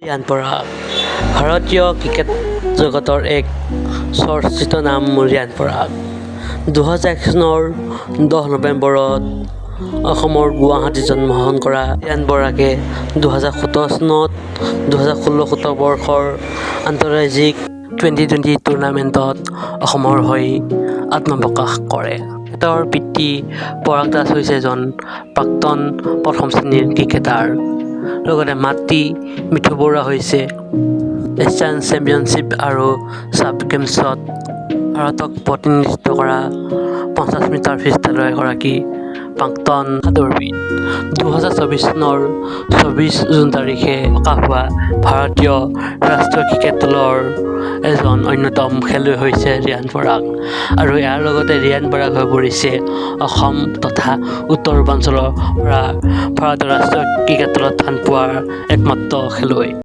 ৰিয়ান পৰাগ ভাৰতীয় ক্ৰিকেট জগতৰ এক চৰ্চিত নাম ৰিয়ান পৰাগ। 2001 চনৰ 10 নৱেম্বৰত অসমৰ গুৱাহাটীত জন্মগ্ৰহণ কৰা ৰিয়ান পৰাগে 2017 চনত 2016-17 বৰ্ষৰ আন্তঃৰাজ্যিক টি-20 টুৰ্ণামেণ্টত অসমৰ হৈ আত্মপ্ৰকাশ কৰে। তেখেতৰ পিতৃ পৰাগ দাস হৈছে এজন প্ৰাক্তন প্ৰথম শ্ৰেণীৰ ক্ৰিকেটাৰ। লগতে মাতৃ মিঠু বৰুৱা হৈছে এছিয়ান চেম্পিয়নশ্বিপ আৰু ছাব গেমছত ভাৰতক প্ৰতিনিধিত্ব কৰা 50 মিটাৰ ফ্ৰীষ্টাইলৰ এগৰাকী প্ৰাক্তন দৌৰবিদ। 2024 চনৰ 24 জুন তাৰিখে প্ৰকাশ হোৱা ভাৰতীয় ৰাষ্ট্ৰীয় ক্ৰিকেট দলৰ এজন অন্যতম খেলুৱৈ হৈছে ৰিয়ান পৰাগ আৰু ইয়াৰ লগতে ৰিয়ান পৰাগ হৈ পৰিছে অসম তথা উত্তৰ পূৰ্বাঞ্চলৰ পৰা ভাৰতীয় ৰাষ্ট্ৰীয় ক্ৰিকেট দলত স্থান পোৱাৰ একমাত্ৰ খেলুৱৈ।